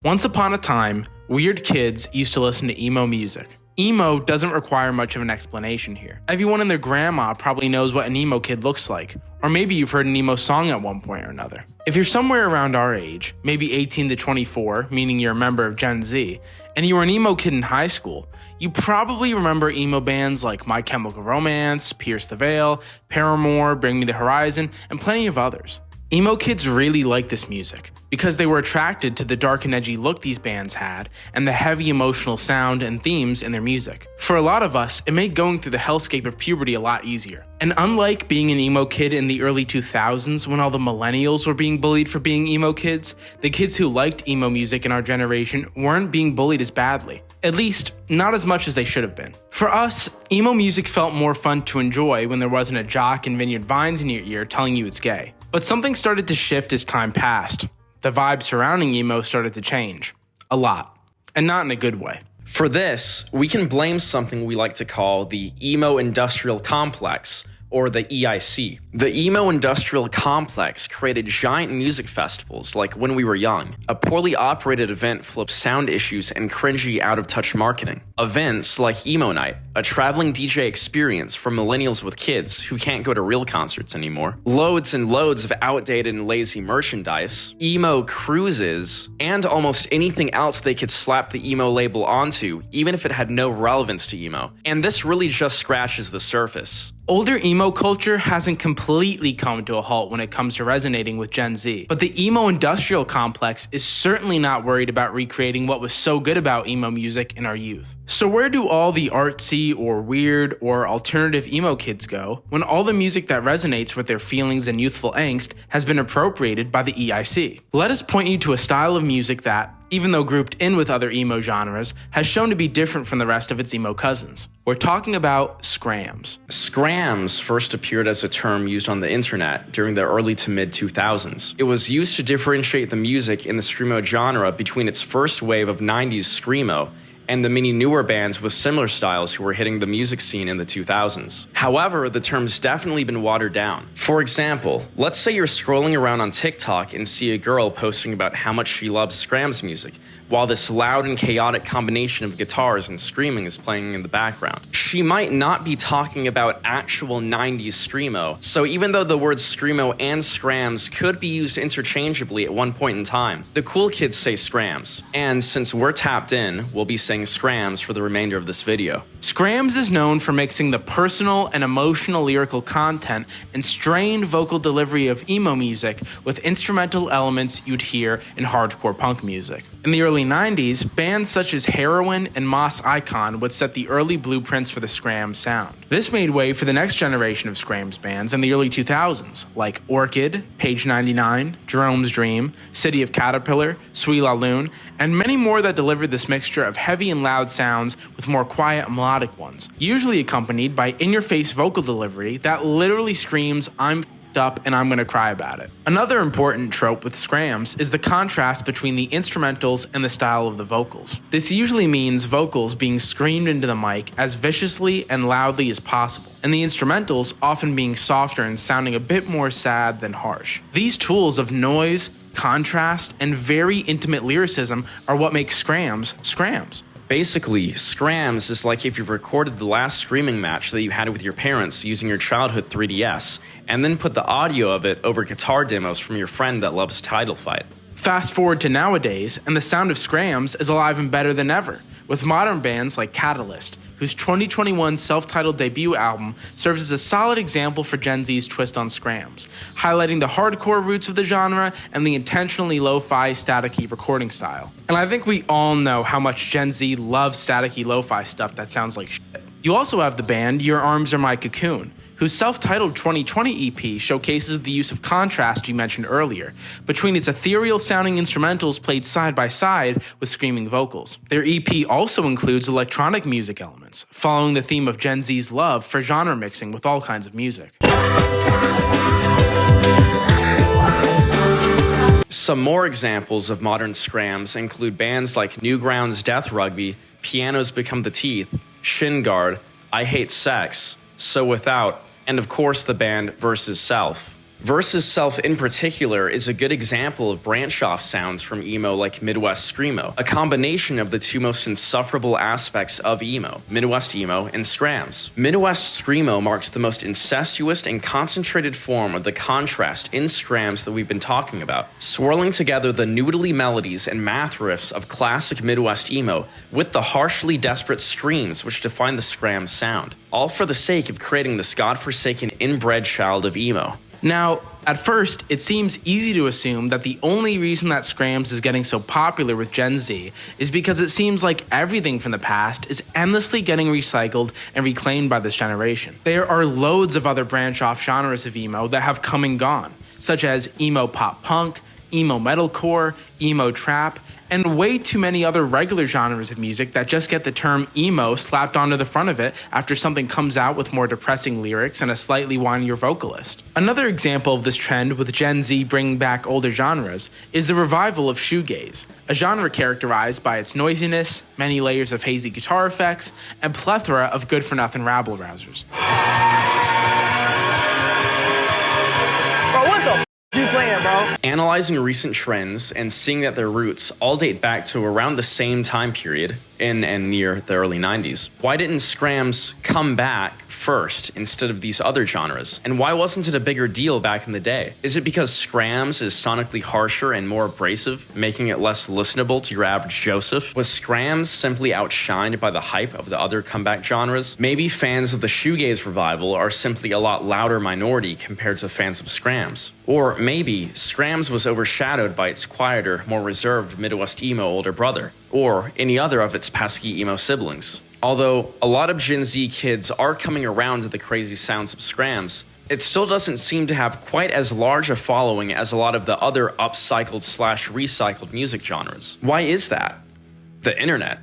Once upon a time, weird kids used to listen to emo music. Emo doesn't require much of an explanation here. Everyone and their grandma probably knows what an emo kid looks like, or maybe you've heard an emo song at one point or another. If you're somewhere around our age, maybe 18 to 24, meaning you're a member of Gen Z, and you were an emo kid in high school, you probably remember emo bands like My Chemical Romance, Pierce the Veil, Paramore, Bring Me the Horizon, and plenty of others. Emo kids really liked this music because they were attracted to the dark and edgy look these bands had and the heavy emotional sound and themes in their music. For a lot of us, it made going through the hellscape of puberty a lot easier. And unlike being an emo kid in the early 2000s when all the millennials were being bullied for being emo kids, the kids who liked emo music in our generation weren't being bullied as badly. At least, not as much as they should have been. For us, emo music felt more fun to enjoy when there wasn't a jock in Vineyard Vines in your ear telling you it's gay. But something started to shift as time passed. The vibe surrounding emo started to change. A lot. And not in a good way. For this, we can blame something we like to call the emo industrial complex, or the EIC. The emo industrial complex created giant music festivals like When We Were Young, a poorly operated event full of sound issues and cringy out-of-touch marketing. Events like Emo Night, a traveling DJ experience for millennials with kids who can't go to real concerts anymore. Loads and loads of outdated and lazy merchandise, emo cruises, and almost anything else they could slap the emo label onto, even if it had no relevance to emo. And this really just scratches the surface. Older emo culture hasn't completely come to a halt when it comes to resonating with Gen Z, but the emo industrial complex is certainly not worried about recreating what was so good about emo music in our youth. So where do all the artsy or weird or alternative emo kids go when all the music that resonates with their feelings and youthful angst has been appropriated by the EIC? Let us point you to a style of music that, even though grouped in with other emo genres, has shown to be different from the rest of its emo cousins. We're talking about scrams. Scrams first appeared as a term used on the internet during the early to mid 2000s. It was used to differentiate the music in the screamo genre between its first wave of 90s screamo and the many newer bands with similar styles who were hitting the music scene in the 2000s. However, the term's definitely been watered down. For example, let's say you're scrolling around on TikTok and see a girl posting about how much she loves scrams music, while this loud and chaotic combination of guitars and screaming is playing in the background. She might not be talking about actual 90s screamo, so even though the words screamo and scrams could be used interchangeably at one point in time, the cool kids say scrams. And since we're tapped in, we'll be saying scrams for the remainder of this video. Scrams is known for mixing the personal and emotional lyrical content and strained vocal delivery of emo music with instrumental elements you'd hear in hardcore punk music. In the early 90s, bands such as Heroin and Moss Icon would set the early blueprints for the scram sound. This made way for the next generation of scrams bands in the early 2000s, like Orchid, Page 99, Jerome's Dream, City of Caterpillar, Sweet La Lune, and many more that delivered this mixture of heavy and loud sounds with more quiet melodic ones, usually accompanied by in-your-face vocal delivery that literally screams, "I'm f***ed up and I'm gonna cry about it." Another important trope with scrams is the contrast between the instrumentals and the style of the vocals. This usually means vocals being screamed into the mic as viciously and loudly as possible, and the instrumentals often being softer and sounding a bit more sad than harsh. These tools of noise, contrast, and very intimate lyricism are what make scrams scrams. Basically, scrams is like if you recorded the last screaming match that you had with your parents using your childhood 3DS, and then put the audio of it over guitar demos from your friend that loves Title Fight. Fast forward to nowadays, and the sound of scrams is alive and better than ever, with modern bands like Catalyst, whose 2021 self-titled debut album serves as a solid example for Gen Z's twist on scrams, highlighting the hardcore roots of the genre and the intentionally lo-fi staticky recording style. And I think we all know how much Gen Z loves staticky lo-fi stuff that sounds like shit. You also have the band Your Arms Are My Cocoon, whose self-titled 2020 EP showcases the use of contrast you mentioned earlier, between its ethereal-sounding instrumentals played side by side with screaming vocals. Their EP also includes electronic music elements, following the theme of Gen Z's love for genre mixing with all kinds of music. Some more examples of modern scrams include bands like Newgrounds Death Rugby, Pianos Become the Teeth, Shin Guard, I Hate Sex, So Without, and of course the band Versus Self. Versus Self in particular is a good example of branch-off sounds from emo like Midwest Screamo, a combination of the two most insufferable aspects of emo, Midwest emo and scrams. Midwest Screamo marks the most incestuous and concentrated form of the contrast in scrams that we've been talking about, swirling together the noodly melodies and math riffs of classic Midwest emo with the harshly desperate screams which define the scram sound, all for the sake of creating this godforsaken inbred child of emo. Now, at first, it seems easy to assume that the only reason that scrams is getting so popular with Gen Z is because it seems like everything from the past is endlessly getting recycled and reclaimed by this generation. There are loads of other branch-off genres of emo that have come and gone, such as emo pop punk, emo metalcore, emo trap, and way too many other regular genres of music that just get the term emo slapped onto the front of it after something comes out with more depressing lyrics and a slightly whinier vocalist. Another example of this trend with Gen Z bringing back older genres is the revival of shoegaze, a genre characterized by its noisiness, many layers of hazy guitar effects, and plethora of good-for-nothing rabble-rousers. Bro, what the you playing, bro? Analyzing recent trends and seeing that their roots all date back to around the same time period, in and near the early 90s. Why didn't scrams come back first instead of these other genres? And why wasn't it a bigger deal back in the day? Is it because scrams is sonically harsher and more abrasive, making it less listenable to your average Joseph? Was scrams simply outshined by the hype of the other comeback genres? Maybe fans of the shoegaze revival are simply a lot louder minority compared to fans of scrams. Or maybe scrams was overshadowed by its quieter, more reserved Midwest emo older brother, or any other of its pesky emo siblings. Although a lot of Gen Z kids are coming around to the crazy sounds of scrams, it still doesn't seem to have quite as large a following as a lot of the other upcycled/recycled music genres. Why is that? The internet,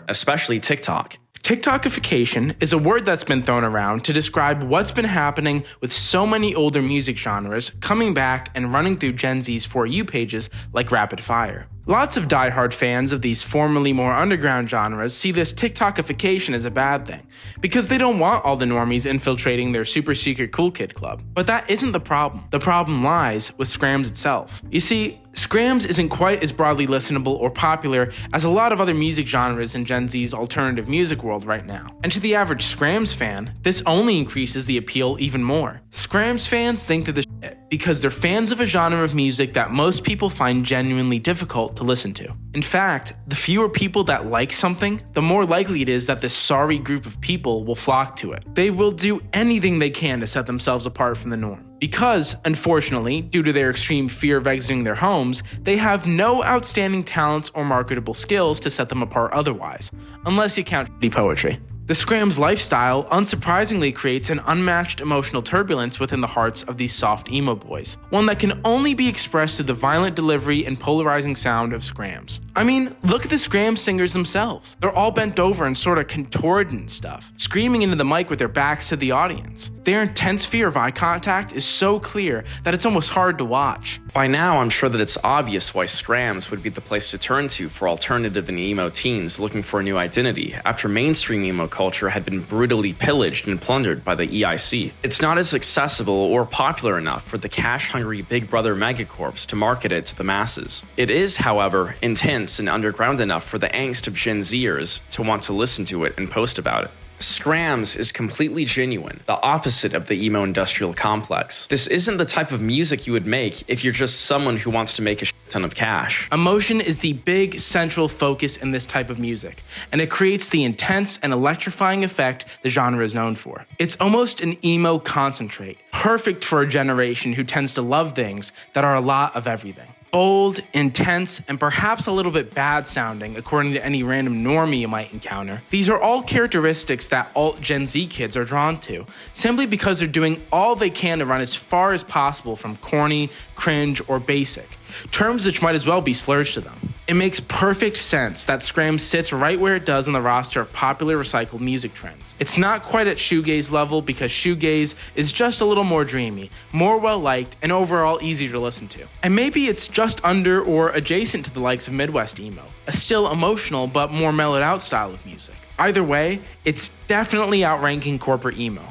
especially TikTok. TikTokification is a word that's been thrown around to describe what's been happening with so many older music genres coming back and running through Gen Z's For You pages like rapid fire. Lots of diehard fans of these formerly more underground genres see this TikTokification as a bad thing, because they don't want all the normies infiltrating their super secret cool kid club. But that isn't the problem. The problem lies with scrams itself. You see, scrams isn't quite as broadly listenable or popular as a lot of other music genres in Gen Z's alternative music world right now. And to the average scrams fan, this only increases the appeal even more. Scrams fans think they're the shit because they're fans of a genre of music that most people find genuinely difficult to listen to. In fact, the fewer people that like something, the more likely it is that this sorry group of people will flock to it. They will do anything they can to set themselves apart from the norm. Because, unfortunately, due to their extreme fear of exiting their homes, they have no outstanding talents or marketable skills to set them apart otherwise, unless you count shitty poetry. The scrams lifestyle unsurprisingly creates an unmatched emotional turbulence within the hearts of these soft emo boys, one that can only be expressed through the violent delivery and polarizing sound of scrams. I mean, look at the scram singers themselves. They're all bent over and sort of contorted and stuff, screaming into the mic with their backs to the audience. Their intense fear of eye contact is so clear that it's almost hard to watch. By now, I'm sure that it's obvious why scrams would be the place to turn to for alternative and emo teens looking for a new identity after mainstream emo culture had been brutally pillaged and plundered by the EIC. It's not as accessible or popular enough for the cash-hungry Big Brother megacorps to market it to the masses. It is, however, intense and underground enough for the angst of Gen Zers to want to listen to it and post about it. Scrams is completely genuine, the opposite of the emo industrial complex. This isn't the type of music you would make if you're just someone who wants to make a shit ton of cash. Emotion is the big central focus in this type of music, and it creates the intense and electrifying effect the genre is known for. It's almost an emo concentrate, perfect for a generation who tends to love things that are a lot of everything. Bold, intense, and perhaps a little bit bad sounding according to any random normie you might encounter. These are all characteristics that alt Gen Z kids are drawn to, simply because they're doing all they can to run as far as possible from corny, cringe, or basic, terms which might as well be slurs to them. It makes perfect sense that scram sits right where it does on the roster of popular recycled music trends. It's not quite at shoegaze level because shoegaze is just a little more dreamy, more well-liked, and overall easier to listen to. And maybe it's just under or adjacent to the likes of Midwest emo, a still emotional but more mellowed out style of music. Either way, it's definitely outranking corporate emo.